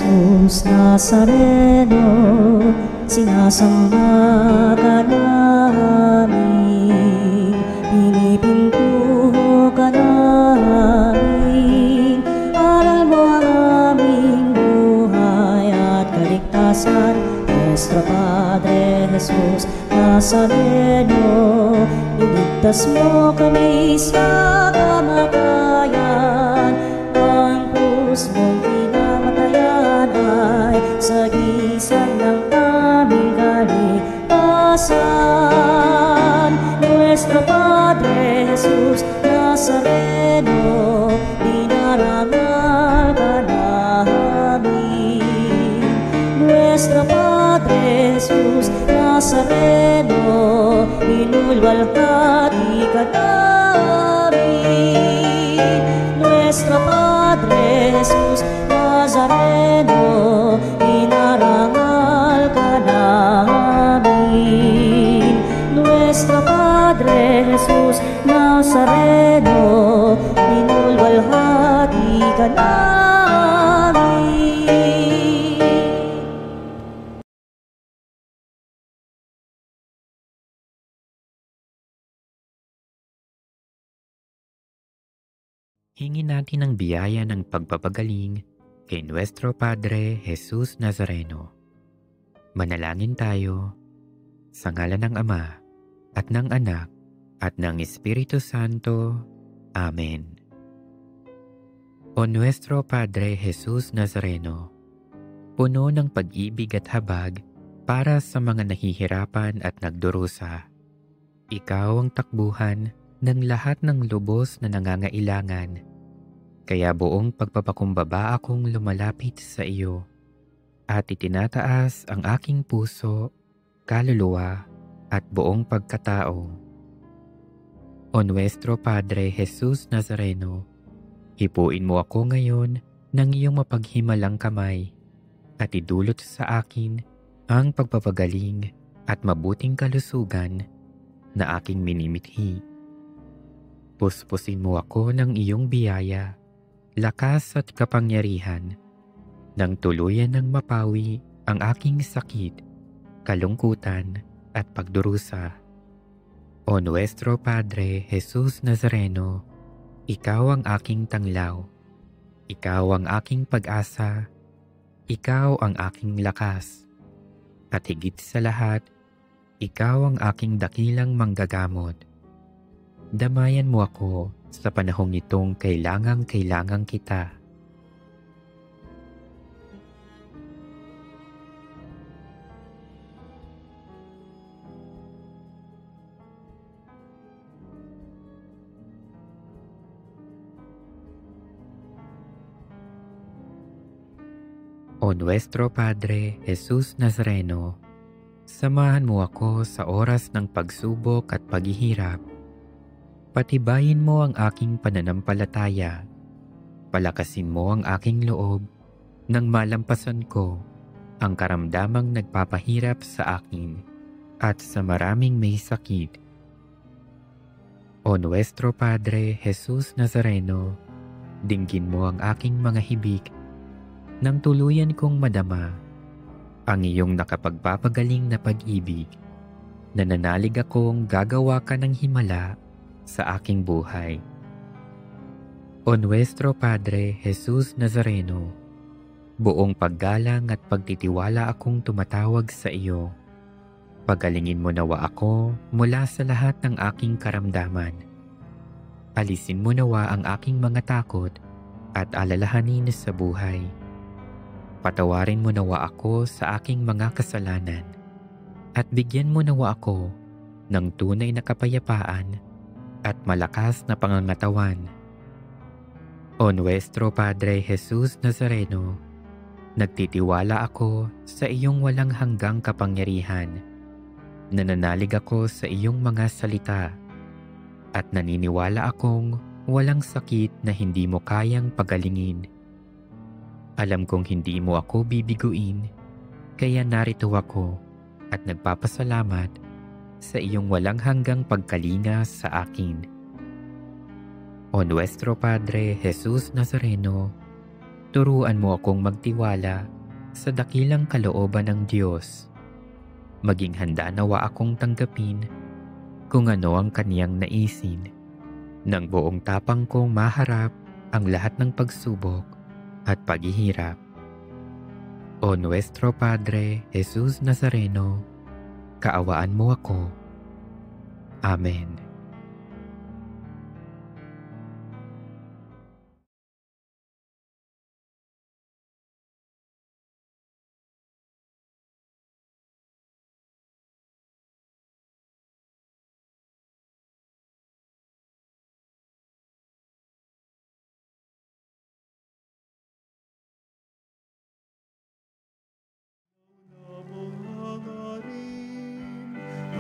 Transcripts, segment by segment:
Jesus Nazareno, sinasamba ka namin, pinipintuho ka namin. Aral mo ang aming buhay at kaligtasan, Nuestro Padre Jesus Nazareno, iligtas mo kami sa kamatayan. Ang krus mong pinamatayan ay sagisag ng aming kaligtasan. Nuestro Padre Jesus Nazareno, dinarangal ka namin. Nuestro Padre Jesus Nazareno, inulwalhati ka namin. Nuestro Padre Jesus Nazareno, inarangal ka namin. Nuestro Padre Jesus Nazareno, inulwalhati ka namin. Hingin natin ang biyaya ng pagpapagaling kay Nuestro Padre Jesus Nazareno. Manalangin tayo sa ngalan ng Ama at ng Anak at ng Espiritu Santo. Amen. O Nuestro Padre Jesus Nazareno, puno ng pag-ibig at habag para sa mga nahihirapan at nagdurusa. Ikaw ang takbuhan ng lahat ng lubos na nangangailangan. Kaya buong pagpapakumbaba akong lumalapit sa iyo at itinataas ang aking puso, kaluluwa at buong pagkatao. O Nuestro Padre Jesus Nazareno, hipuin mo ako ngayon ng iyong mapaghimalang kamay at idulot sa akin ang pagpapagaling at mabuting kalusugan na aking minimithi. Puspusin mo ako ng iyong biyaya, lakas at kapangyarihan, nang tuluyan ng mapawi ang aking sakit, kalungkutan at pagdurusa. O Nuestro Padre Jesus Nazareno, ikaw ang aking tanglaw, ikaw ang aking pag-asa, ikaw ang aking lakas, at higit sa lahat, ikaw ang aking dakilang manggagamot. Damayan mo ako sa panahong itong kailangang kita. O Nuestro Padre Jesus Nazareno, samahan mo ako sa oras ng pagsubok at paghihirap. Patibayin mo ang aking pananampalataya. Palakasin mo ang aking loob nang malampasan ko ang karamdamang nagpapahirap sa akin at sa maraming may sakit. O Nuestro Padre Jesus Nazareno, dinggin mo ang aking mga hibik nang tuluyan kong madama ang iyong nakapagpapagaling na pag-ibig. Nananalig akong gagawa ka ng himala sa aking buhay. O Nuestro Padre Jesus Nazareno, buong paggalang at pagtitiwala akong tumatawag sa iyo. Pagalingin mo nawa ako mula sa lahat ng aking karamdaman. Alisin mo nawa ang aking mga takot at alalahanin sa buhay. Patawarin mo nawa ako sa aking mga kasalanan at bigyan mo nawa ako ng tunay na kapayapaan at malakas na pangangatawan. O Nuestro Padre Jesus Nazareno, nagtitiwala ako sa iyong walang hanggang kapangyarihan. Nananalig ako sa iyong mga salita at naniniwala akong walang sakit na hindi mo kayang pagalingin. Alam kong hindi mo ako bibiguin, kaya narito ako at nagpapasalamat sa iyong walang hanggang pagkalinga sa akin. O Nuestro Padre Jesus Nazareno, Turuan mo akong magtiwala sa dakilang kalooban ng Diyos. Maging handa nawa akong tanggapin kung ano ang kaniyang naisin. Nang buong tapang kong maharap ang lahat ng pagsubok at paghihirap. O Nuestro Padre Jesus Nazareno, kaawaan mo ako. Amen.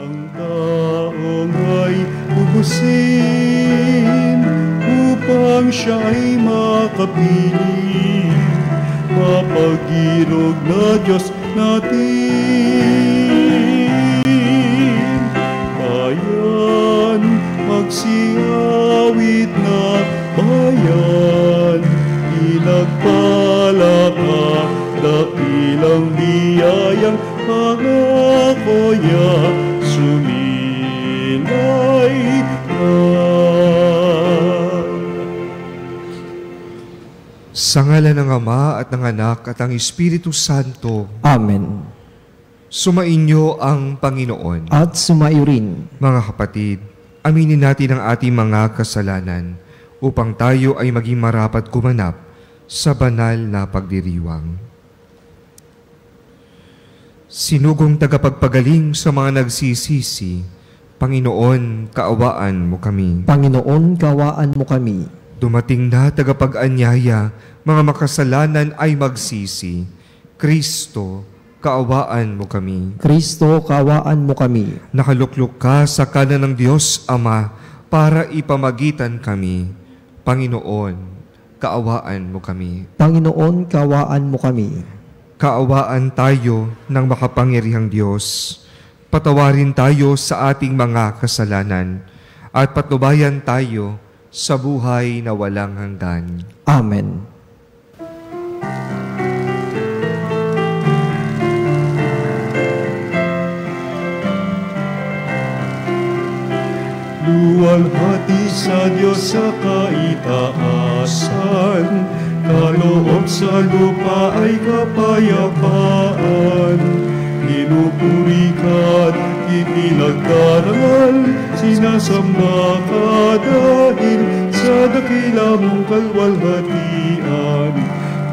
Ang taong ay ubusin upang siya ay makapili. Mapag-irog na Diyos natin. Bayan, magsiawit na bayan, ilagpalaka, dakilang biyayang pangako niya. Sumilay ka. Sa ngalan ng Ama at ng Anak at ng Espiritu Santo. Amen. Sumainyo ang Panginoon. At sumaiyo rin. Mga kapatid, aminin natin ang ating mga kasalanan upang tayo ay maging marapat gumanap sa banal na pagdiriwang. Sinugong tagapagpagaling sa mga nagsisisi, Panginoon, kaawaan mo kami. Panginoon, kaawaan mo kami. Dumating na tagapag-anyaya, mga makasalanan ay magsisi. Kristo, kaawaan mo kami. Kristo, kaawaan mo kami. Nakaluklok ka sa kanan ng Diyos Ama para ipamagitan kami. Panginoon, kaawaan mo kami. Panginoon, kaawaan mo kami. Kaawaan tayo ng makapangyarihang Diyos. Patawarin tayo sa ating mga kasalanan at patnubayan tayo sa buhay na walang hanggan. Amen. Luwalhati sa Diyos sa kaitaasan, kaloob sa lupa ay kapayapaan. Pinupuri ka't ipinagdarangal, sinasamba ka dahil sa dakila mong kalwalhatian.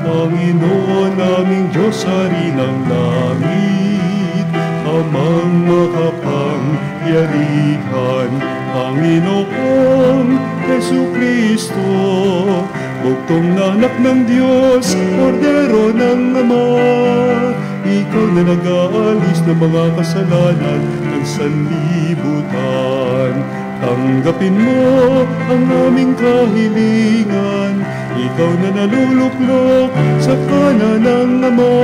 Panginoon naming Diyos, Hari ng langit, Amang makapangyarihan, Panginoong Jesucristo, bugtong na anak ng Diyos, kordero ng Ama. Ikaw na nag-aalis ng mga kasalanan ng sanlibutan. Tanggapin mo ang aming kahilingan. Ikaw na naluluklok sa kanan ng Ama.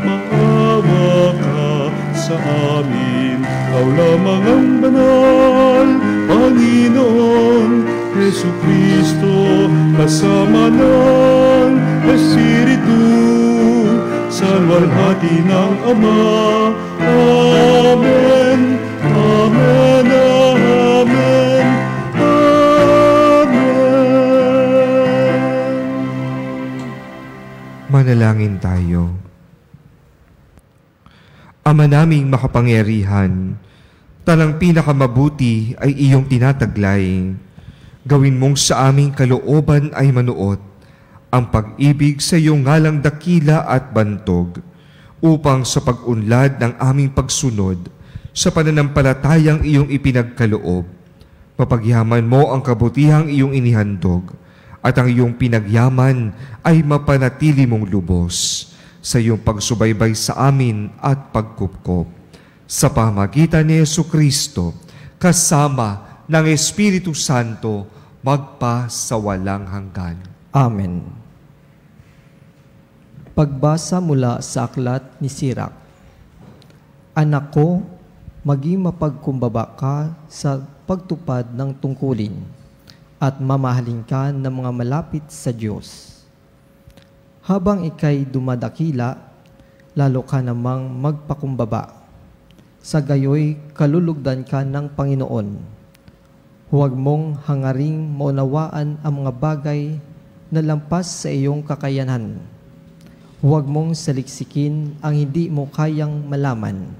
Maawa ka sa amin. Ikaw lamang ang banal, Panginoon Jesucristo, kasama ng Espiritu, sa luwalhati ng Ama. Amen, Amen, Amen, Amen. Manalangin tayo. Ama naming makapangyarihan, talang pinakamabuti ay iyong tinataglay. Gawin mong sa aming kalooban ay manuot ang pag-ibig sa iyong ngalang dakila at bantog, upang sa pag-unlad ng aming pagsunod sa pananampalatayang iyong ipinagkaloob, mapagyaman mo ang kabutihang iyong inihandog, at ang iyong pinagyaman ay mapanatili mong lubos sa iyong pagsubaybay sa amin at pagkupkop. Sa pamagitan ni Jesucristo, kasama ng Espiritu Santo, magpa sa walang hanggan. Amen. Pagbasa mula sa aklat ni Sirak. Anak ko, maging mapagkumbaba ka sa pagtupad ng tungkulin at mamahalin ka ng mga malapit sa Diyos. Habang ikay dumadakila, lalo ka namang magpakumbaba. Sa gayoy, kalulugdan ka ng Panginoon. Huwag mong hangaring maunawaan ang mga bagay na lampas sa iyong kakayanan. Huwag mong saliksikin ang hindi mo kayang malaman.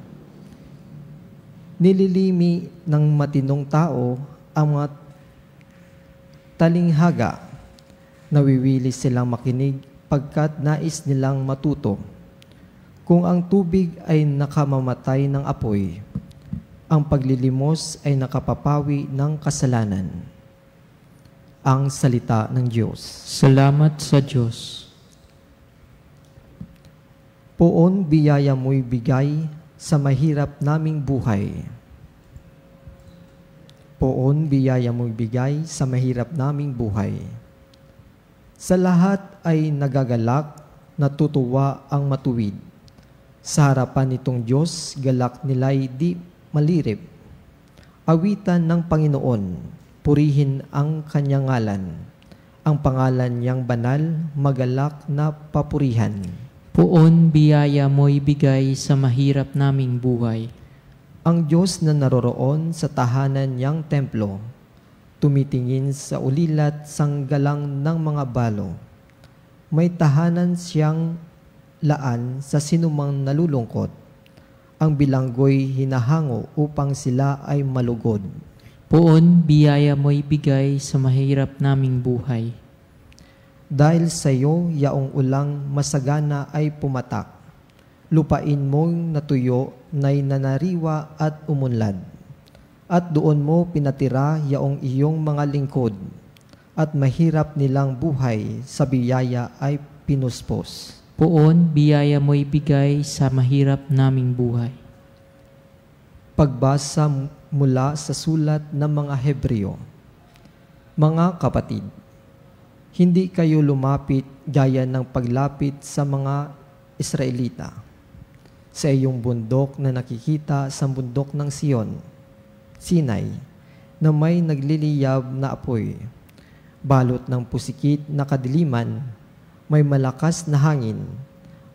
Nililimi ng matinong tao ang mga talinghaga. Nawiwili silang makinig pagkat nais nilang matuto. Kung ang tubig ay nakamamatay ng apoy, ang paglilimos ay nakapapawi ng kasalanan. Ang salita ng Diyos. Salamat sa Diyos. Poon biyaya mo'y bigay sa mahirap naming buhay. Poon biyaya mo'y bigay sa mahirap naming buhay. Sa lahat ay nagagalak, natutuwa ang matuwid. Sa harapan nitong Diyos, galak nila'y di malirip. Awitan ng Panginoon, purihin ang kanyang ngalan. Ang pangalan niyang banal, magalak na papurihan. Poon biyaya mo'y bigay sa mahirap naming buhay. Ang Diyos na naroroon sa tahanan niyang templo, tumitingin sa ulilat sanggalang ng mga balo. May tahanan siyang laan sa sinumang nalulungkot. Ang bilanggo'y hinahango upang sila ay malugod. Poon biyaya mo'y bigay sa mahirap naming buhay. Dahil sa iyo, yaong ulang masagana ay pumatak. Lupain mong natuyo na'y nanariwa at umunlad. At doon mo pinatira yaong iyong mga lingkod. At mahirap nilang buhay sa biyaya ay pinuspos. Poon biyaya mo'y bigay sa mahirap naming buhay. Pagbasa mula sa sulat ng mga Hebreo. Mga kapatid, hindi kayo lumapit gaya ng paglapit sa mga Israelita sa iyong bundok na nakikita sa bundok ng Sion, Sinai, na may nagliliyab na apoy, balot ng pusikit na kadiliman, may malakas na hangin,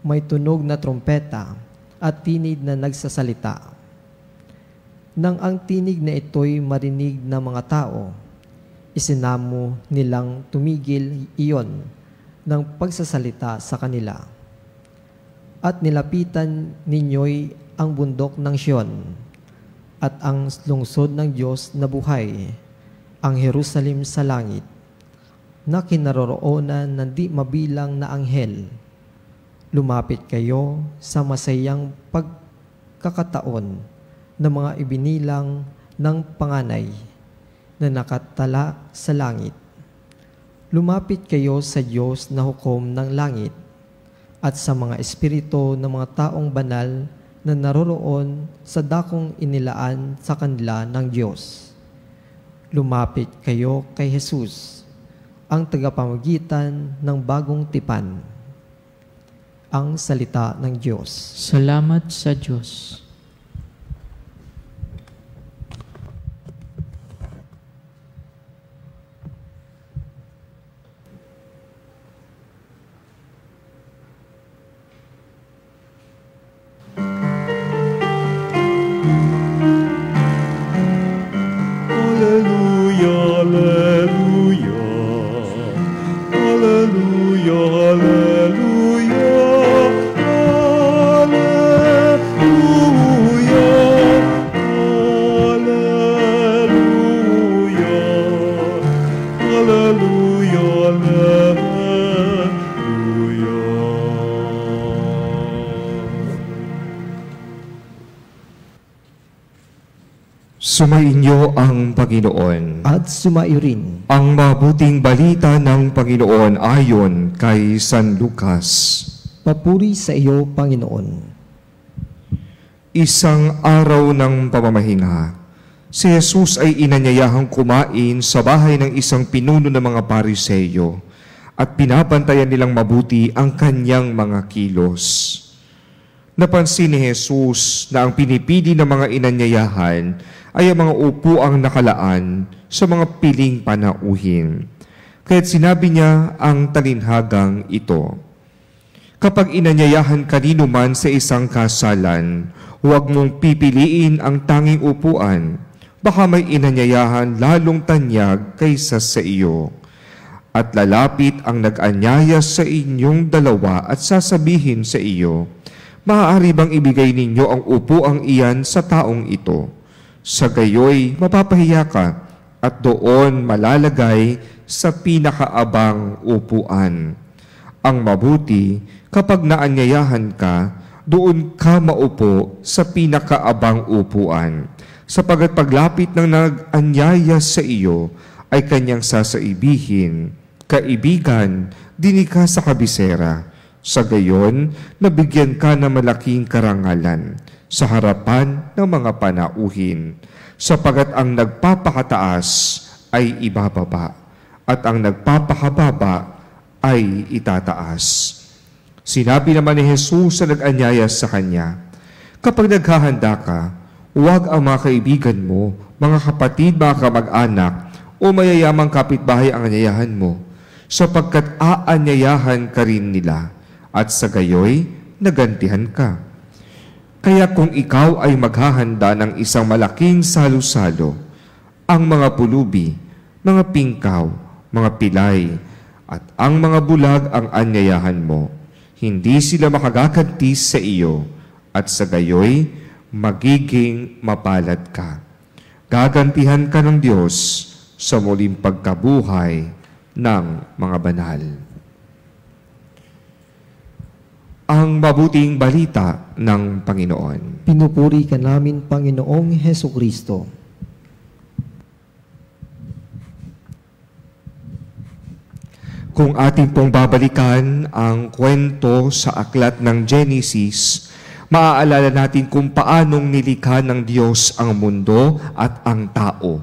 may tunog na trompeta at tinig na nagsasalita. Nang ang tinig na ito'y marinig ng mga tao, isinamo nilang tumigil iyon ng pagsasalita sa kanila. At nilapitan ninyo'y ang bundok ng Sion at ang lungsod ng Diyos na buhay, ang Jerusalem sa langit, na kinaroroonan ng di mabilang na anghel. Lumapit kayo sa masayang pagkakataon ng mga ibinilang ng panganay na nakatala sa langit. Lumapit kayo sa Diyos na hukom ng langit at sa mga espiritu ng mga taong banal na naroroon sa dakong inilaan sa kanila ng Diyos. Lumapit kayo kay Jesus, ang tagapamagitan ng bagong tipan. Ang salita ng Diyos. Salamat sa Diyos. Sumainyo ang Panginoon. At sumaiyo rin Ang mabuting balita ng Panginoon ayon kay San Lucas. papuri sa iyo, Panginoon. Isang araw ng pamamahinga, si Jesus ay inanyayahang kumain sa bahay ng isang pinuno ng mga Pariseyo at pinabantayan nilang mabuti ang kanyang mga kilos. Napansin ni Jesus na ang pinipili ng mga inanyayahan ay ang mga upuang nakalaan sa mga piling panauhin. Kaya't sinabi niya ang talinhagang ito, Kapag inanyayahan kanino man sa isang kasalan, huwag mong pipiliin ang tanging upuan. Baka may inanyayahan lalong tanyag kaysa sa iyo. At lalapit ang nag-anyaya sa inyong dalawa at sasabihin sa iyo, maaari bang ibigay ninyo ang upuang iyan sa taong ito? Sa gayoy, mapapahiya ka at doon malalagay sa pinakaabang upuan. Ang mabuti, kapag naanyayahan ka, doon ka maupo sa pinakaabang upuan. Sapagat paglapit ng nag-anyaya sa iyo, ay kanyang sasaibihin, kaibigan, dini ka sa kabisera. Sa gayon, nabigyan ka ng malaking karangalan sa harapan ng mga panauhin, sapagat ang nagpapakataas ay ibababa, at ang nagpapakababa ay itataas. Sinabi naman ni Jesus sa nag-anyaya sa kanya, kapag naghahanda ka, huwag ang mga kaibigan mo, mga kapatid, mga kamag-anak, o mayayamang kapitbahay ang anyayahan mo, sapagkat aanyayahan ka rin nila, at sa gayoy, nagantihan ka. Kaya kung ikaw ay maghahanda ng isang malaking salo-salo, ang mga pulubi, mga pingkaw, mga pilay, at ang mga bulag ang anyayahan mo, hindi sila makagaganti sa iyo, at sa gayoy, magiging mapalad ka. Gagantihan ka ng Diyos sa muling pagkabuhay ng mga banal. Ang mabuting balita ng Panginoon. Pinupuri ka namin, Panginoong Hesukristo. Kung ating pong babalikan ang kwento sa aklat ng Genesis, maaalala natin kung paanong nilikha ng Diyos ang mundo at ang tao.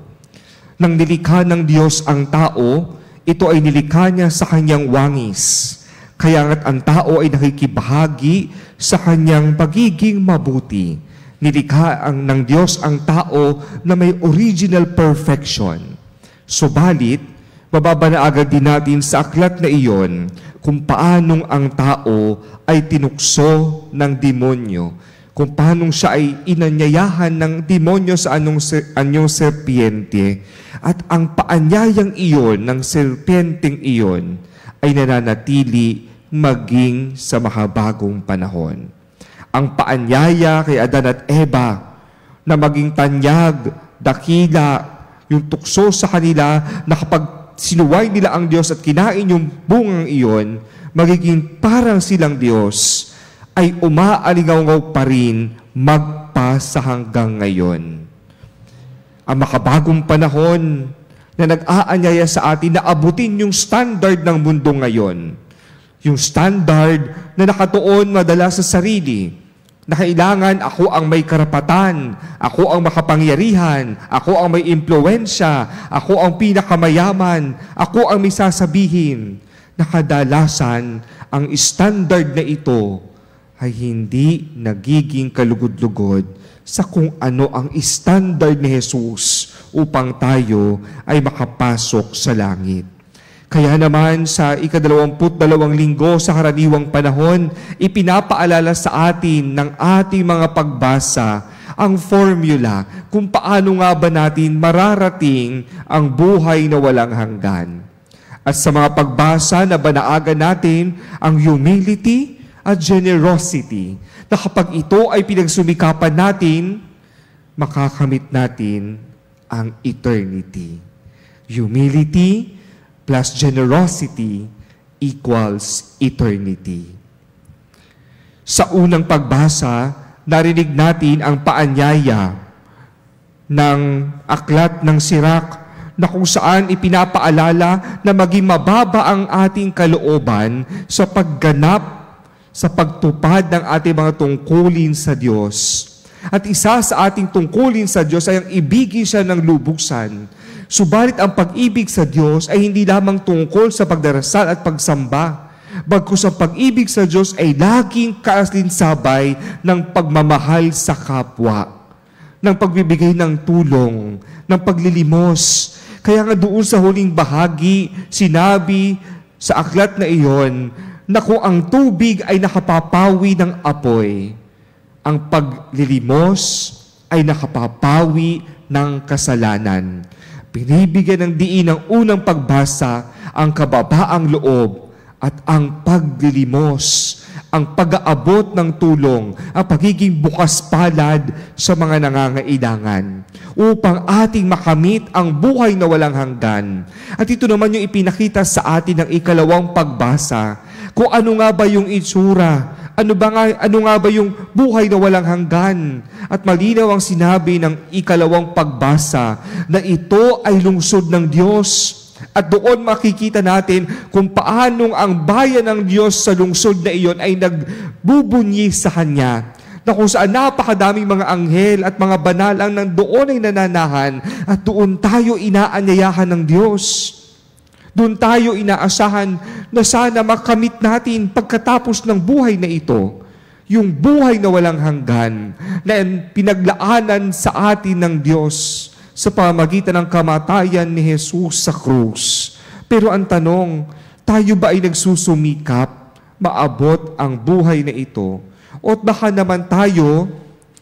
Nang nilikha ng Diyos ang tao, ito ay nilikha niya sa kanyang wangis. Kaya nga't ang tao ay nakikibahagi sa kanyang pagiging mabuti. Nilikha ng Diyos ang tao na may original perfection. Subalit, mababanaagad din natin sa aklat na iyon kung paanong ang tao ay tinukso ng demonyo, kung paanong siya ay inanyayahan ng demonyo sa anyong serpiente, at ang paanyayang iyon ng serpienteng iyon ay nananatili maging sa makabagong panahon. Ang paanyaya kay Adan at Eva na maging tanyag, dakila, yung tukso sa kanila na kapag sinuway nila ang Diyos at kinain yung bungang iyon, magiging parang silang Diyos, ay umaalingaw pa rin magpasa hanggang ngayon. Ang makabagong panahon na nag-aanyaya sa atin na abutin yung standard ng mundo ngayon. Yung standard na nakatuon madala sa sarili, na kailangan ako ang may karapatan, ako ang makapangyarihan, ako ang may impluwensya, ako ang pinakamayaman, ako ang may sasabihin. Na kadalasan, ang standard na ito ay hindi nagiging kalugod-lugod sa kung ano ang standard ni Jesus upang tayo ay makapasok sa langit. Kaya naman sa ika-22 linggo sa karaniwang panahon, ipinapaalala sa atin ng ating mga pagbasa ang formula kung paano nga ba natin mararating ang buhay na walang hanggan. At sa mga pagbasa na banaagan natin ang humility at generosity, na kapag ito ay pinagsumikapan natin, makakamit natin ang eternity. Humility plus generosity equals eternity. Sa unang pagbasa, narinig natin ang paanyaya ng aklat ng Sirak na kung saan ipinapaalala na maging mababa ang ating kalooban sa pagganap, sa pagtupad ng ating mga tungkulin sa Diyos. At isa sa ating tungkulin sa Diyos ay ang ibigin siya ng lubuksan. Subalit ang pag-ibig sa Diyos ay hindi lamang tungkol sa pagdarasal at pagsamba. Bagkus ang pag-ibig sa Diyos ay laging kaaslinsabay ng pagmamahal sa kapwa, ng pagbibigay ng tulong, ng paglilimos. Kaya nga doon sa huling bahagi, sinabi sa aklat na iyon na kung ang tubig ay nakapapawi ng apoy, ang paglilimos ay nakapapawi ng kasalanan. Binibigyan ng diin ng unang pagbasa ang kababaang loob at ang paglilimos, ang pag-aabot ng tulong, ang pagiging bukas palad sa mga nangangailangan upang ating makamit ang buhay na walang hanggan. At ito naman yung ipinakita sa atin ng ikalawang pagbasa, kung ano nga ba yung itsura, ano nga ba yung buhay na walang hanggan. At malinaw ang sinabi ng ikalawang pagbasa na ito ay lungsod ng Diyos. At doon makikita natin kung paanong ang bayan ng Diyos sa lungsod na iyon ay nagbubunyi sa Kanya. Na kung saan napakadaming mga anghel at mga banal ang nandoon ay nananahan at doon tayo inaanyayahan ng Diyos. Doon tayo inaasahan na sana makamit natin pagkatapos ng buhay na ito, yung buhay na walang hanggan na pinaglaanan sa atin ng Diyos sa pamamagitan ng kamatayan ni Jesus sa krus. Pero ang tanong, tayo ba ay nagsusumikap maabot ang buhay na ito? O baka naman tayo,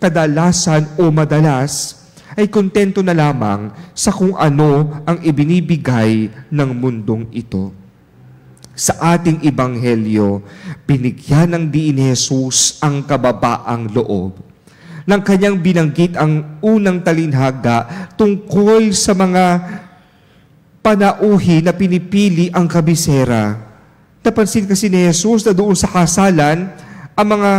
kadalasan o madalas, ay kontento na lamang sa kung ano ang ibinibigay ng mundong ito. Sa ating ebanghelyo, binigyan ng diin ni Jesus ang kababaang loob. Nang kanyang binanggit ang unang talinhaga tungkol sa mga panauhi na pinipili ang kabisera. Napansin kasi ni Jesus na doon sa kasalan, ang mga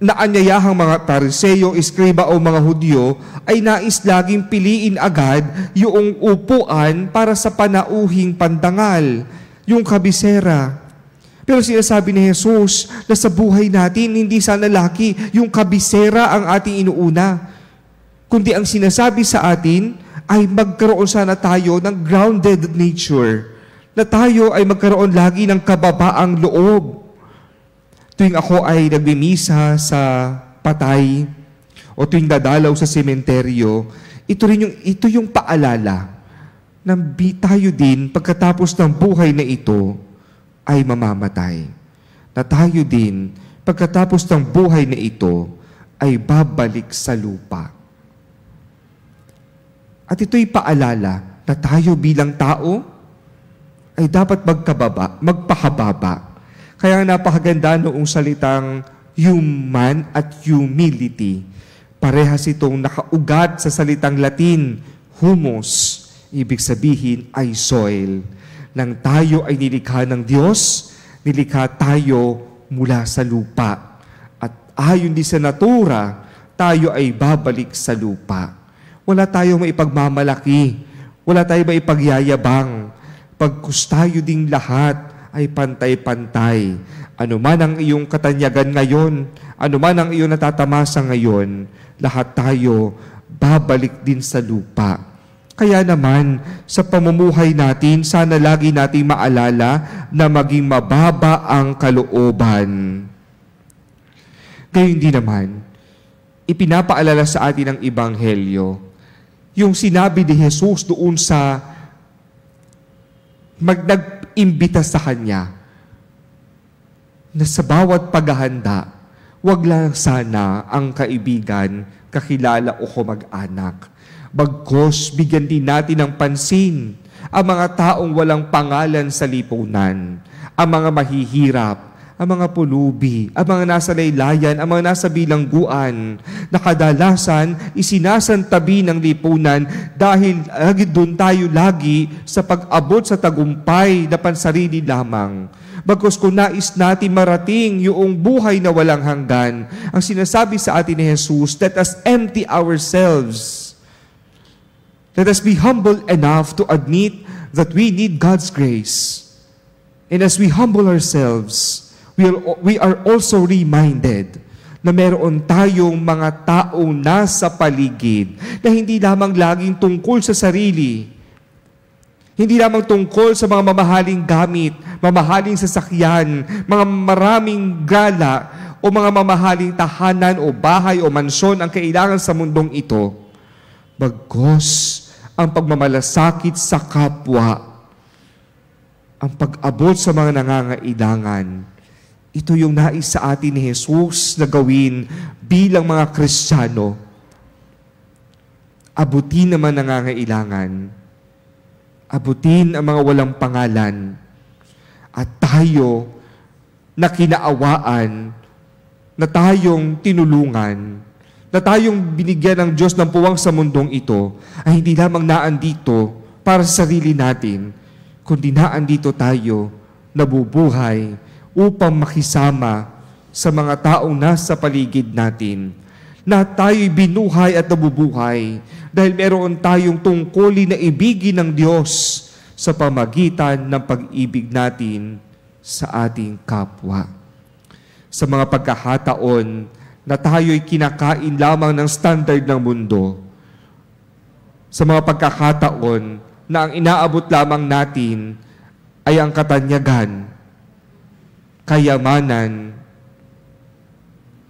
naanyayahang mga Pariseo, Eskriba o mga Hudyo ay nais laging piliin agad yung upuan para sa panauhing pandangal, yung kabisera. Pero sinasabi ni Jesus na sa buhay natin, hindi sana laki yung kabisera ang ating inuuna. Kundi ang sinasabi sa atin ay magkaroon sana tayo ng grounded nature, na tayo ay magkaroon lagi ng kababaang loob. Tuwing ako ay nagbimisa sa patay o tuwing dadalaw sa sementeryo, ito yung paalala na tayo din pagkatapos ng buhay na ito ay mamamatay. Na tayo din pagkatapos ng buhay na ito ay babalik sa lupa. At ito'y paalala na tayo bilang tao ay dapat magpahababa. Kaya napakaganda noong salitang human at humility. Parehas itong nakaugat sa salitang Latin, humus. Ibig sabihin ay soil. Nang tayo ay nilikha ng Diyos, nilikha tayo mula sa lupa. At ayon din sa natura, tayo ay babalik sa lupa. Wala tayong maipagmamalaki. Wala tayong maipagyayabang. Pagkus tayo ding lahat ay pantay-pantay. Ano man ang iyong katanyagan ngayon, ano man ang iyong natatamasa ngayon, lahat tayo babalik din sa lupa. Kaya naman, sa pamumuhay natin, sana lagi nating maalala na maging mababa ang kalooban. Gayun din naman, ipinapaalala sa atin ng Ebanghelyo, yung sinabi ni Jesus doon sa nag-imbita sa Kanya na sa bawat paghahanda, wag lang sana ang kaibigan, kakilala o kumag-anak. Bagkus, bigyan din natin ng pansin ang mga taong walang pangalan sa lipunan, ang mga mahihirap, ang mga pulubi, ang mga nasa laylayan, ang mga nasa bilangguan, na kadalasan isinasantabi ng lipunan dahil doon tayo lagi sa pag-abot sa tagumpay na pansarili lamang. Bagkus kung nais natin marating yung buhay na walang hanggan, ang sinasabi sa atin ni Jesus, let us empty ourselves. Let us be humble enough to admit that we need God's grace. And as we humble ourselves, we are also reminded na meron tayong mga taong nasa paligid na hindi lamang laging tungkol sa sarili, hindi lamang tungkol sa mga mamahaling gamit, mamahaling sasakyan, mga maraming gala o mga mamahaling tahanan o bahay o mansyon ang kailangan sa mundong ito. Bagkus ang pagmamalasakit sa kapwa, ang pag-abot sa mga nangangailangan, Ito yung nais sa atin ni Jesus na gawin bilang mga Kristiyano. Abutin naman ang nangangailangan. Abutin ang mga walang pangalan. At tayo na kinaawaan, na tayong tinulungan, na tayong binigyan ng Diyos ng puwang sa mundong ito, ay hindi lamang naandito para sa sarili natin, kundi naandito tayo, nabubuhay, upang makisama sa mga taong nasa paligid natin, na tayo'y binuhay at nabubuhay dahil meron tayong tungkulin na ibigin ng Diyos sa pamagitan ng pag-ibig natin sa ating kapwa. Sa mga pagkakataon na tayo'y kinakain lamang ng standard ng mundo, sa mga pagkakataon na ang inaabot lamang natin ay ang katanyagan, kayamanan,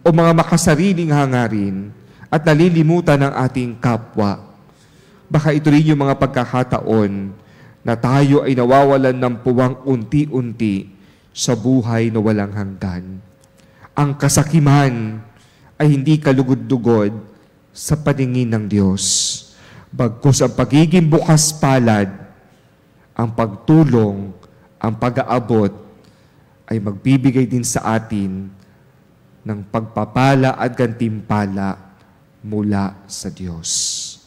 o mga makasariling hangarin at nalilimutan ng ating kapwa. Baka ito rin yung mga pagkakataon na tayo ay nawawalan ng puwang unti-unti sa buhay na walang hanggan. Ang kasakiman ay hindi kalugod-dugod sa paningin ng Diyos. Bagkus ang pagiging bukas palad, ang pagtulong, ang pag-aabot, ay magbibigay din sa atin ng pagpapala at gantimpala mula sa Diyos.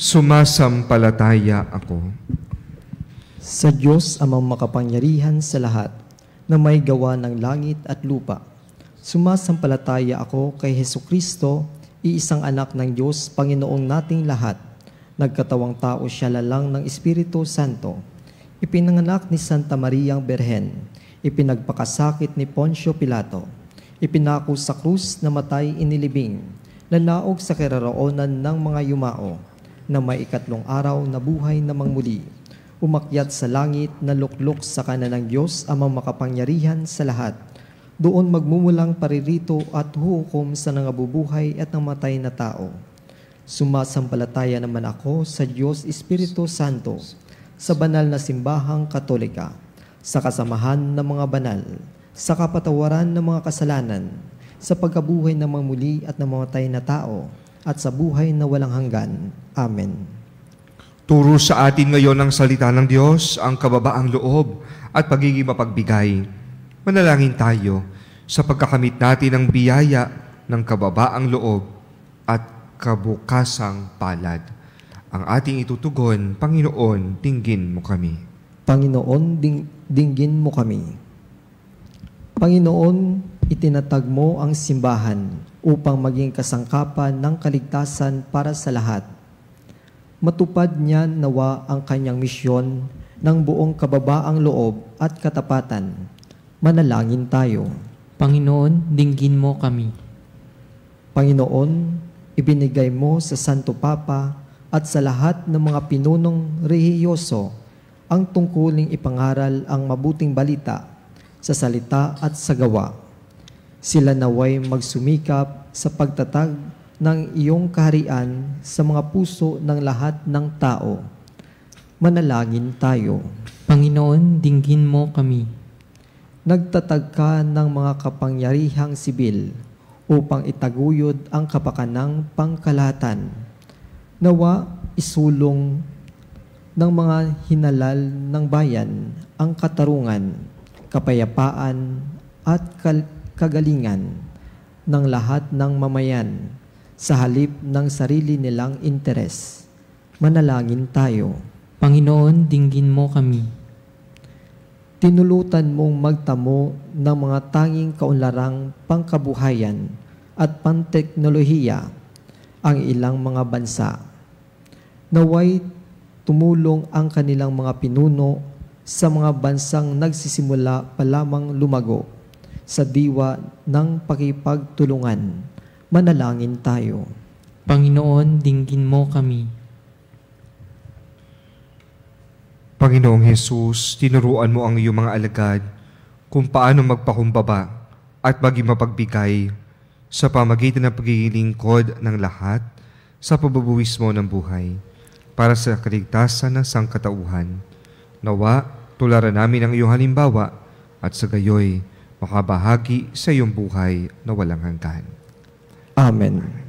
Sumasampalataya ako Sa Diyos amang makapangyarihan sa lahat, na may gawa ng langit at lupa. Sumasampalataya ako kay Hesukristo, iisang anak ng Diyos, Panginoong nating lahat. Nagkatawang tao siya lalang ng Espiritu Santo. Ipinanganak ni Santa Mariang Berhen. Ipinagpakasakit ni Poncio Pilato. Ipinako sa krus na matay inilibing. Nanaog sa kiraroonan ng mga yumao, na may ikatlong araw na buhay namang muli. Umakyat sa langit na luklok sa kanan ng Diyos amang makapangyarihan sa lahat. Doon magmumulang paririto at huhukom sa nangabubuhay at namatay na tao. Sumasampalataya naman ako sa Diyos Espiritu Santo, sa banal na simbahang Katolika, sa kasamahan ng mga banal, sa kapatawaran ng mga kasalanan, sa pagkabuhay ng mga muli at namatay na tao, at sa buhay na walang hanggan. Amen. Turo sa atin ngayon ang salita ng Diyos, ang kababaang loob at pagiging mapagbigay. Manalangin tayo sa pagkakamit natin ng biyaya ng kababaang loob at kabukasang palad. Ang ating itutugon, Panginoon, dinggin mo kami. Panginoon, dinggin mo kami. Panginoon, itinatag mo ang simbahan upang maging kasangkapan ng kaligtasan para sa lahat. Matupad niya nawa ang kanyang misyon ng buong kababaang loob at katapatan. Manalangin tayo. Panginoon, dinggin mo kami. Panginoon, ibinigay mo sa Santo Papa at sa lahat ng mga pinunong rehiyoso ang tungkuling ipangaral ang mabuting balita sa salita at sa gawa. Sila naway magsumikap sa pagtatag ng iyong kaharian sa mga puso ng lahat ng tao. Manalangin tayo. Panginoon, dinggin mo kami. Nagtatag ka ng mga kapangyarihang sibil upang itaguyod ang kapakanang pangkalahatan. Nawa isulong ng mga hinalal ng bayan ang katarungan, kapayapaan at kagalingan ng lahat ng mamayan sa halip ng sarili nilang interes. Manalangin tayo. Panginoon, dinggin mo kami. Tinulutan mong magtamo ng mga tanging kaunlarang pangkabuhayan at panteknolohiya ang ilang mga bansa. Naway tumulong ang kanilang mga pinuno sa mga bansang nagsisimula pa lamang lumago sa diwa ng pakipagtulungan. Manalangin tayo. Panginoon, dinggin mo kami. Panginoong Hesus, tinuruan mo ang iyong mga alagad kung paano magpakumbaba at maging mapagbigay sa pamagitan ng pagiging lingkod ng lahat sa pagbubuwis mo ng buhay para sa kaligtasan ng sangkatauhan. Nawa, tularan namin ang iyong halimbawa at sa gayoy makabahagi sa iyong buhay na walang hanggan. Amen.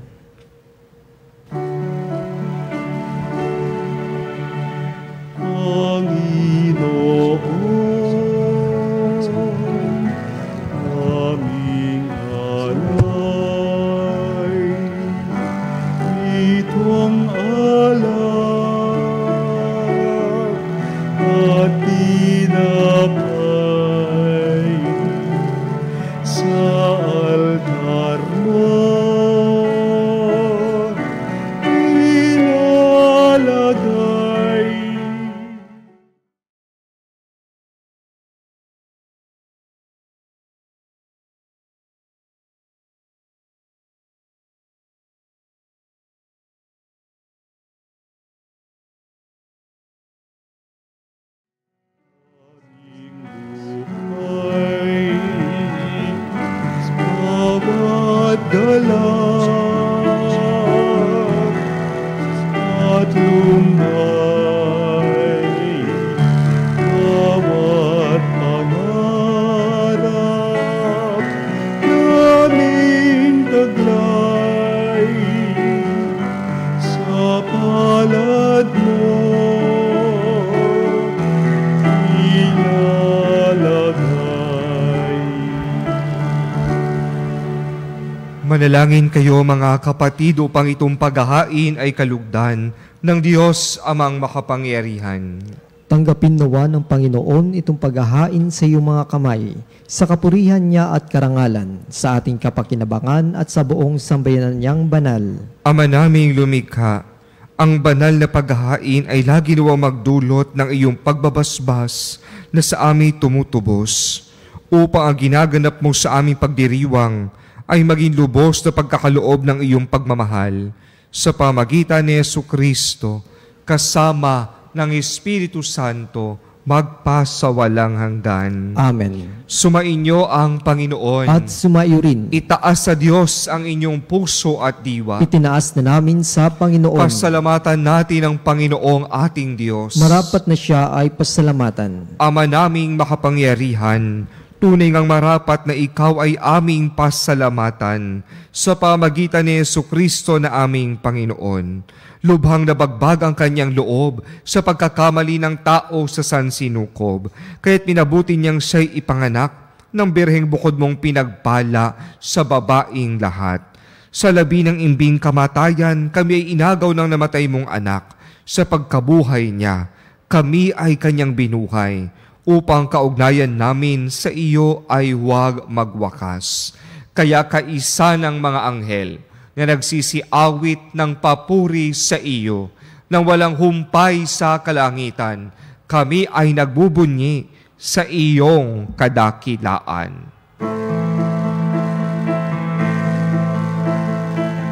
Manalangin kayo mga kapatid upang itong paghahain ay kalugdan ng Diyos amang makapangyarihan. Tanggapin nawa ng Panginoon itong paghahain sa iyong mga kamay, sa kapurihan niya at karangalan, sa ating kapakinabangan at sa buong sambayanan niyang banal. Ama naming lumikha, ang banal na paghahain ay lagi nawang magdulot ng iyong pagbabasbas na sa amin tumutubos, upang ang ginaganap mo sa aming pagdiriwang ay maging lubos na pagkakaloob ng iyong pagmamahal sa pamagitan ni Jesucristo kasama ng Espiritu Santo magpasawalang hanggan. Amen. Sumainyo ang Panginoon. At sumaiyo rin. Itaas sa Diyos ang inyong puso at diwa. Itinaas na namin sa Panginoon. Pasalamatan natin ang Panginoong ating Diyos. Marapat na siya ay pasalamatan. Ama naming makapangyarihan, tunay ngang marapat na ikaw ay aming pasalamatan sa pamagitan ni Jesucristo na aming Panginoon. Lubhang nabagbag ang kanyang loob sa pagkakamali ng tao sa sansinukob, kaya't minabuti niyang siya'y ipanganak ng birheng bukod mong pinagpala sa babaing lahat. Sa labi ng imbing kamatayan, kami ay inagaw ng namatay mong anak. Sa pagkabuhay niya, kami ay kanyang binuhay, upang kaugnayan namin sa iyo ay huwag magwakas. Kaya kaisa ng mga anghel na nagsisiawit ng papuri sa iyo, nang walang humpay sa kalangitan, kami ay nagbubunyi sa iyong kadakilaan.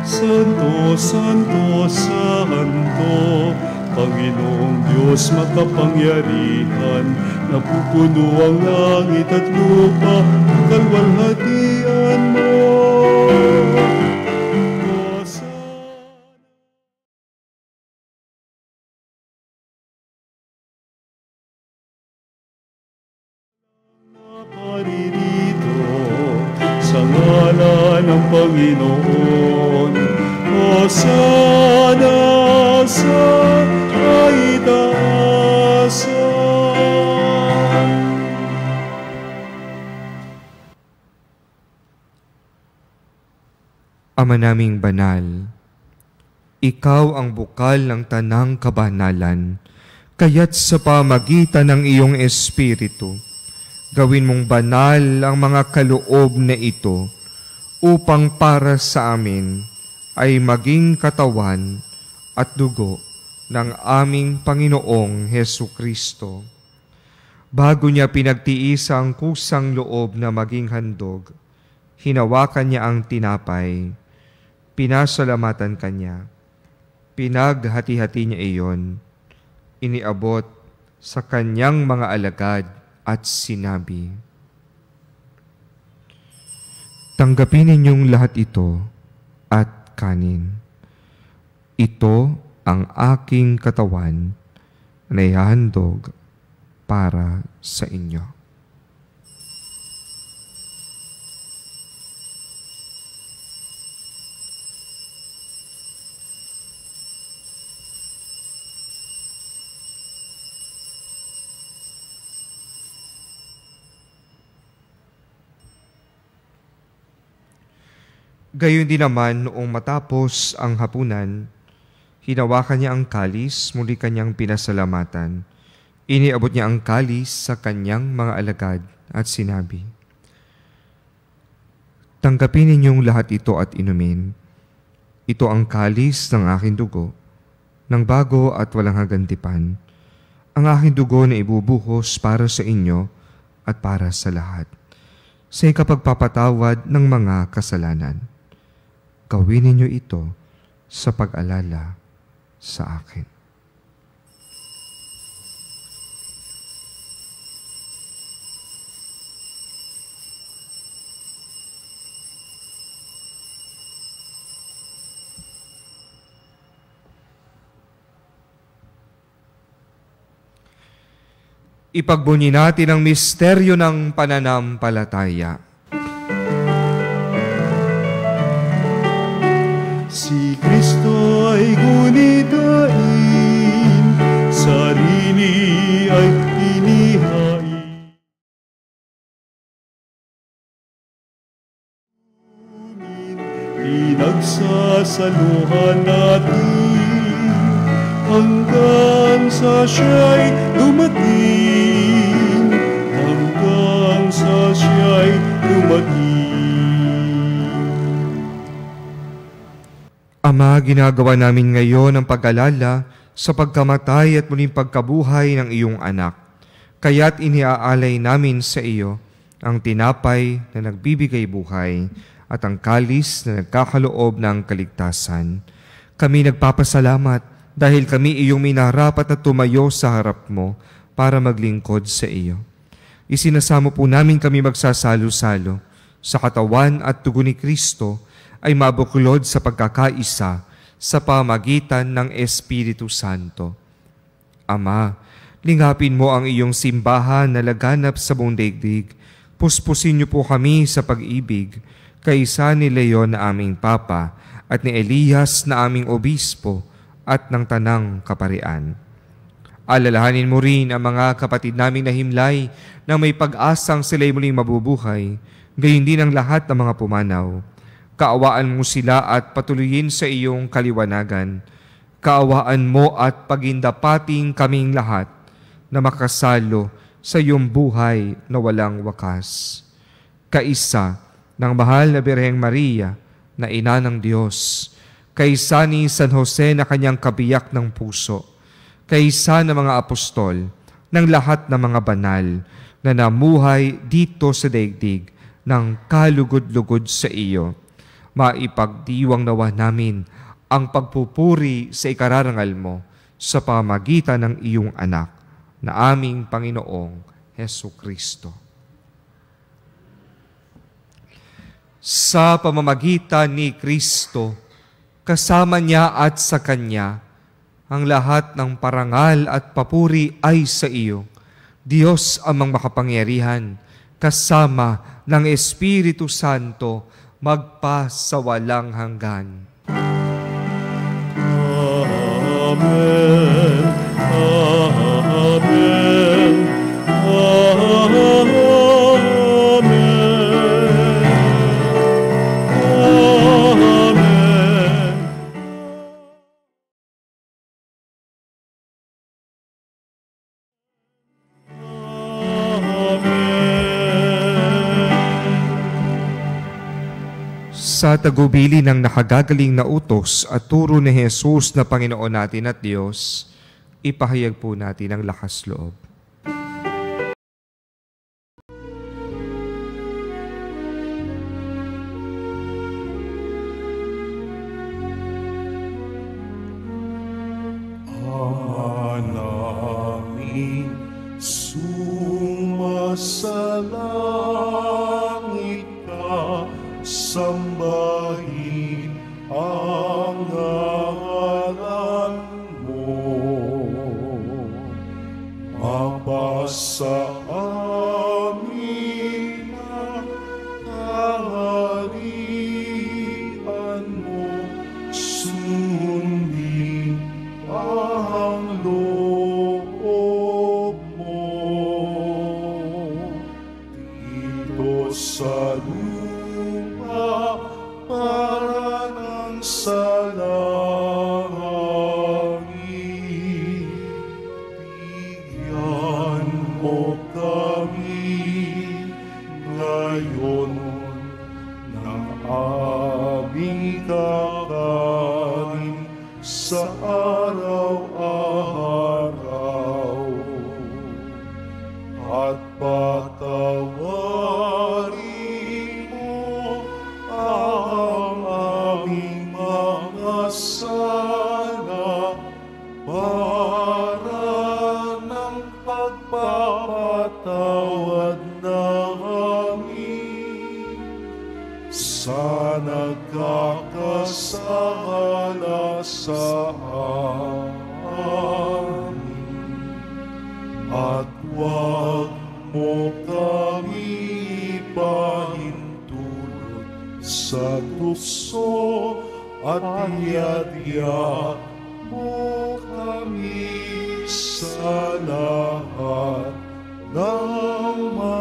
Santo, Santo, Santo, Panginoong Diyos makapangyarihan, napupuno ang langit at lupa, kalwalhatian mo. Naparirito sa ngalan ng Panginoon, Hosana sa kaitaasan. Ama naming banal, ikaw ang bukal ng tanang kabanalan, kaya't sa pamagitan ng iyong Espiritu, gawin mong banal ang mga kaloob na ito upang para sa amin ay maging katawan at dugo ng aming Panginoong Hesukristo. Bago niya pinagtiis ang kusang loob na maging handog, hinawakan niya ang tinapay, pinasalamatan kanya, pinaghati-hati niya iyon, iniabot sa kanyang mga alagad at sinabi, "Tanggapin ninyong lahat ito at kanin. Ito ang aking katawan na ihahandog para sa inyo." Gayon din naman noong matapos ang hapunan, hinawakan niya ang kalis, muli kanyang pinasalamatan. Iniabot niya ang kalis sa kanyang mga alagad at sinabi, "Tanggapin ninyong lahat ito at inumin. Ito ang kalis ng aking dugo, ng bago at walang hagantipan. Ang aking dugo na ibubuhos para sa inyo at para sa lahat, sa ikapagpapatawad ng mga kasalanan. Gawin ninyo ito sa pag-alala sa akin." Ipagbunyi natin ang misteryo ng pananampalataya. Si Kristo ay gunitain, sarili ay inihain. Pinagsasaluhan natin hanggang sa siya'y dumating, hanggang sa siya'y dumating. Ama, ginagawa namin ngayon ang pag-alala sa pagkamatay at muling pagkabuhay ng iyong anak. Kaya't iniaalay namin sa iyo ang tinapay na nagbibigay buhay at ang kalis na nagkakaloob ng kaligtasan. Kami nagpapasalamat dahil kami iyong minarapat na tumayo sa harap mo para maglingkod sa iyo. Isinasamo po namin kami magsasalo-salo sa katawan at dugo ni Kristo ay mabuklod sa pagkakaisa sa pamagitan ng Espiritu Santo. Ama, lingapin mo ang iyong simbahan na laganap sa buong daigdig. Puspusin niyo po kami sa pag-ibig, kaisa ni Leon na aming Papa at ni Elias na aming Obispo at ng Tanang Kaparian. Alalahanin mo rin ang mga kapatid naming nahimlay na may pag-asang sila'y muling mabubuhay, gayon din ang lahat ng mga pumanaw. Kaawaan mo sila at patuloyin sa iyong kaliwanagan. Kaawaan mo at pagindapating kaming lahat na makasalo sa iyong buhay na walang wakas. Kaisa ng mahal na Birheng Maria na Ina ng Diyos, kaisa ni San Jose na kanyang kabiyak ng puso, kaisa ng mga apostol, ng lahat ng mga banal na namuhay dito sa daigdig ng kalugod-lugod sa iyo, maipagdiwang nawa namin ang pagpupuri sa ikararangal mo sa pamagitan ng iyong anak na aming Panginoong Hesukristo. Sa pamamagitan ni Kristo, kasama niya at sa Kanya, ang lahat ng parangal at papuri ay sa iyo, Diyos amang makapangyarihan, kasama ng Espiritu Santo, magpa sa walang hanggan. Amen. Amen. Amen. Sa tagubili ng nakagagaling na utos at turo ni Jesus na Panginoon natin at Diyos, ipahayag po natin ang lakas loob. Ama namin, sambahin ang ngalan mo. Mapasa amin ang kaharian mo, sundin ang loob mo. Dito sa lupa para ng sa langit, bigyan mo kami ngayon ng aming kakanin sa araw-araw, at patawarin mo ang aming mga sala para ng pagpapatawad namin sa nagkakasala sa amin. At huwag mo kami ipahintulot sa tukso, at iadya mo kami sa lahat ng masama.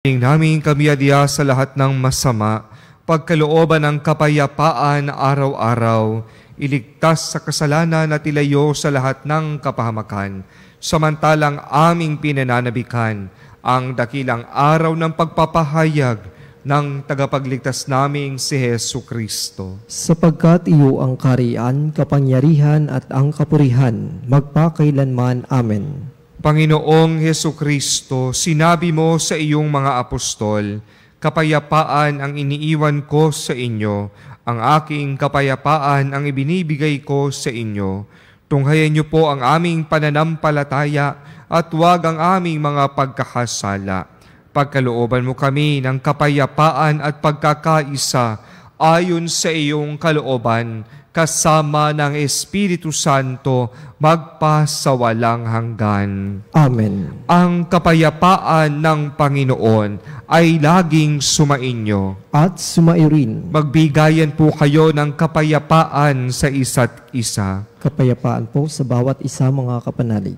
Namin kami adya sa lahat ng masama, pagkalooban ng kapayapaan araw-araw, iligtas sa kasalanan at ilayo sa lahat ng kapahamakan, samantalang aming pinananabikan ang dakilang araw ng pagpapahayag ng tagapagligtas naming si Hesu Kristo. Sapagkat iyo ang kaharian, kapangyarihan at ang kapurihan, magpakailanman. Amen. Panginoong Hesu Kristo, sinabi mo sa iyong mga apostol, kapayapaan ang iniiwan ko sa inyo, ang aking kapayapaan ang ibinibigay ko sa inyo. Tunghayan niyo po ang aming pananampalataya at huwag ang aming mga pagkakasala. Pagkalooban mo kami ng kapayapaan at pagkakaisa ayon sa iyong kalooban, kasama ng Espiritu Santo, magpasawalang hanggan. Amen. Ang kapayapaan ng Panginoon ay laging sumainyo. At sumairin. Magbigayan po kayo ng kapayapaan sa isa't isa. Kapayapaan po sa bawat isa, mga kapanalig.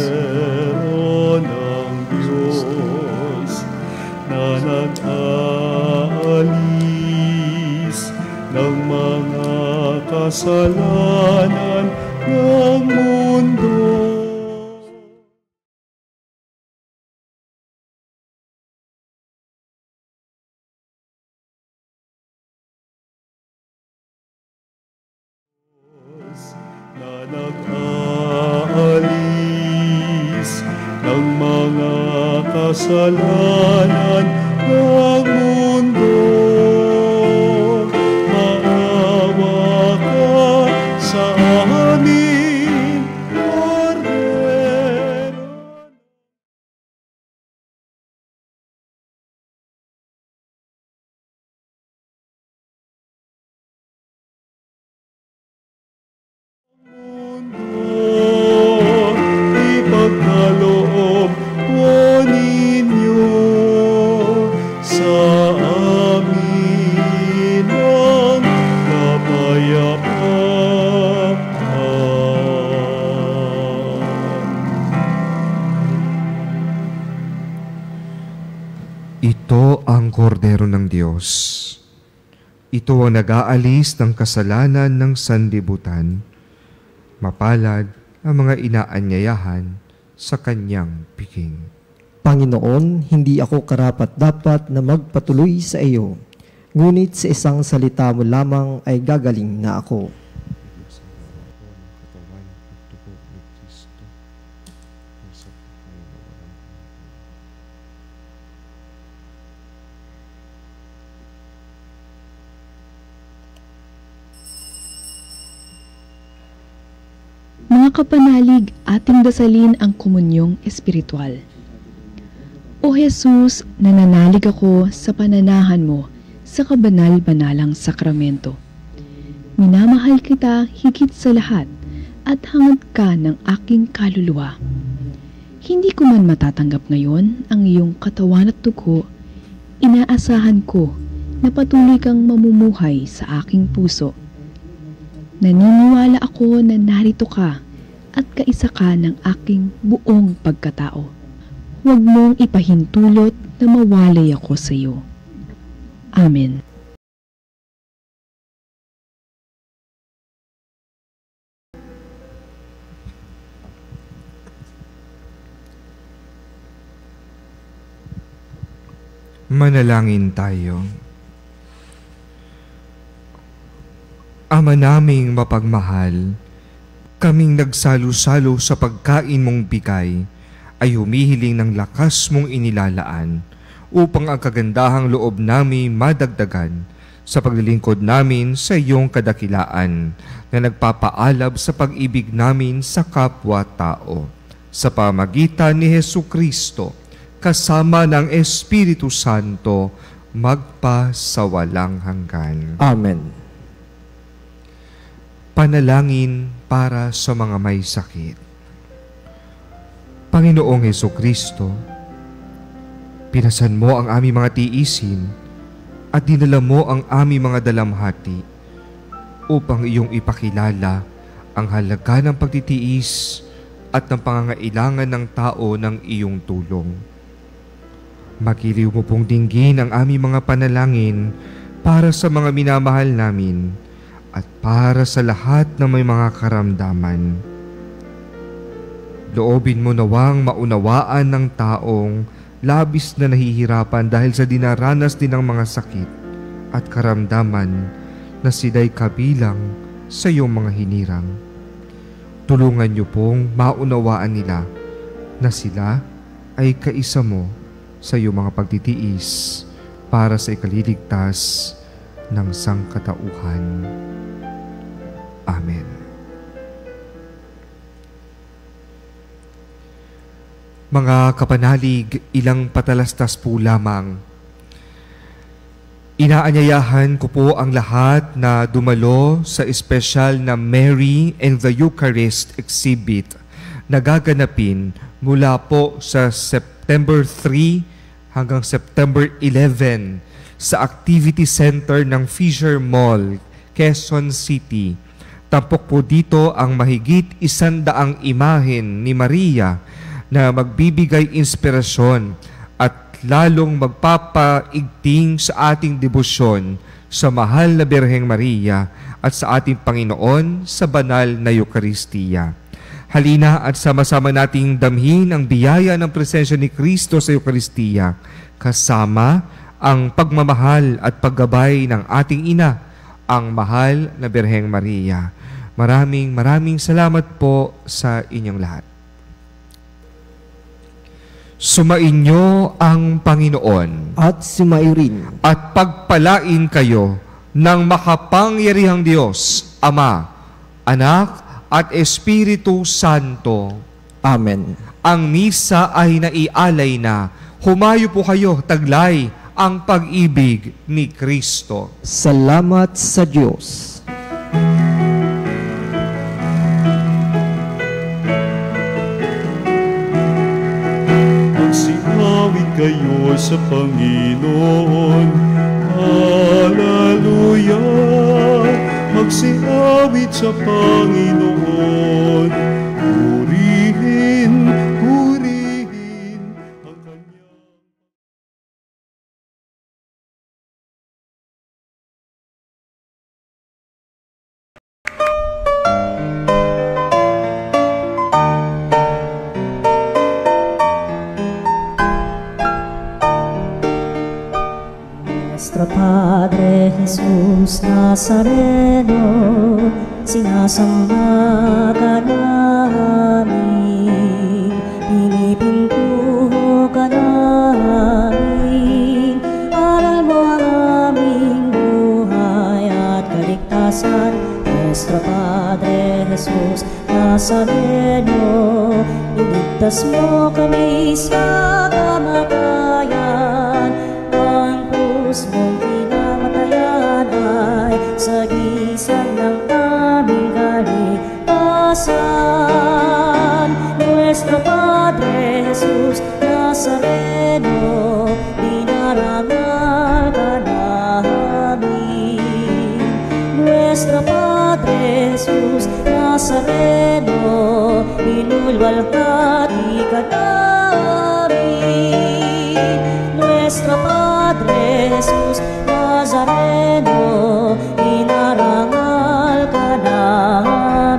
Kordero ng Diyos na nag-aalis ng mga kasalanan ng mundo. Na nag-aalis ng mga kasalanan ng mundo. Maawa ka sa amin, Kordero. Ipagkaloob po ninyo sa amin ang kapayapaan. Ito ang kordero ng Diyos. Ito ang nag-aalis ng kasalanan ng sanlibutan. Mapalad ang mga inaanyayahan sa kanyang piging. Panginoon, hindi ako karapat-dapat na magpatuloy sa iyo, ngunit sa isang salita mo lamang ay gagaling na ako. kapanalig, ating dasalin ang komunyong espiritual. O Jesus, nananalig ako sa pananahan mo sa kabanal-banalang sakramento. Minamahal kita higit sa lahat at hangad ka ng aking kaluluwa. Hindi ko man matatanggap ngayon ang iyong katawan at dugo, inaasahan ko na patuloy kang mamumuhay sa aking puso. Naniniwala ako na narito ka at kaisa ka ng aking buong pagkatao. Huwag mong ipahintulot na mawalay ako sa iyo. Amen. Manalangin tayo. Ama naming mapagmahal, kaming nagsalo-salo sa pagkain mong bigay, ay humihiling ng lakas mong inilalaan upang ang kagandahang loob namin madagdagan sa paglilingkod namin sa iyong kadakilaan na nagpapaalab sa pag-ibig namin sa kapwa-tao. Sa pamagitan ni Jesucristo, kasama ng Espiritu Santo, magpasawalang hanggan. Amen. Panalangin para sa mga may sakit. Panginoong Jesucristo, pinasan mo ang aming mga tiisin at dinala mo ang aming mga dalamhati upang iyong ipakilala ang halaga ng pagtitiis at ng pangangailangan ng tao ng iyong tulong. Magiliw mo pong dinggin ang aming mga panalangin para sa mga minamahal namin at para sa lahat na may mga karamdaman. Loobin mo nawang maunawaan ng taong labis na nahihirapan dahil sa dinaranas din ng mga sakit at karamdaman na sila'y kabilang sa iyong mga hinirang. Tulungan niyo pong maunawaan nila na sila ay kaisa mo sa iyong mga pagtitiis para sa ikaliligtas ng sangkatauhan. Amen. Mga kapanalig, ilang patalastas po lamang. Inaanyayahan ko po ang lahat na dumalo sa espesyal na Mary and the Eucharist exhibit na gaganapin mula po sa September 3 hanggang September 11 sa Activity Center ng Fisher Mall, Quezon City. Tampok po dito ang mahigit 100 imahen ni Maria na magbibigay inspirasyon at lalong magpapaigting sa ating debosyon sa mahal na Birheng Maria at sa ating Panginoon sa banal na Eukaristiya. Halina at sama-sama nating damhin ang biyaya ng presensya ni Kristo sa Eukaristiya kasama ang pagmamahal at paggabay ng ating ina, ang mahal na Birheng Maria. Maraming salamat po sa inyong lahat. Sumainyo ang Panginoon At sumairin at pagpalain kayo ng makapangyarihang Diyos, Ama, Anak at Espiritu Santo. Amen. Ang misa ay naialay na. Humayo po kayo, taglay ang pag-ibig ni Kristo. Salamat sa Diyos. Magsinawit kayo sa Panginoon. Hallelujah! Magsinawit sa Panginoon. Purihin ang Kanyang... Nuestro Padre Jesus Nazareno, sinasamba ka namin, pinipinto ka namin, aral mo ang aming buhay at kaligtasan. Nuestro Padre Jesus Nazareno, iligtas mo kami sa kamatayan. Ang krus mong pinamatayan ay sagisag ng aming kaligtasan. Nuestro Padre Jesus Nazareno, dinarangal ka namin. Nuestro Padre Jesus Nazareno, inulwalhati ka namin. Nuestro Padre Jesus Nazareno, inarangal ka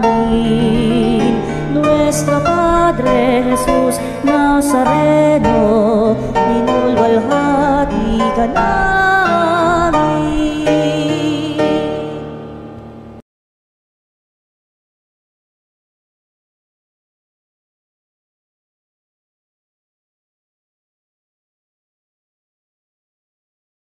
namin. Nuestro Padre Jesus Nazareno, inulwalhati ka namin.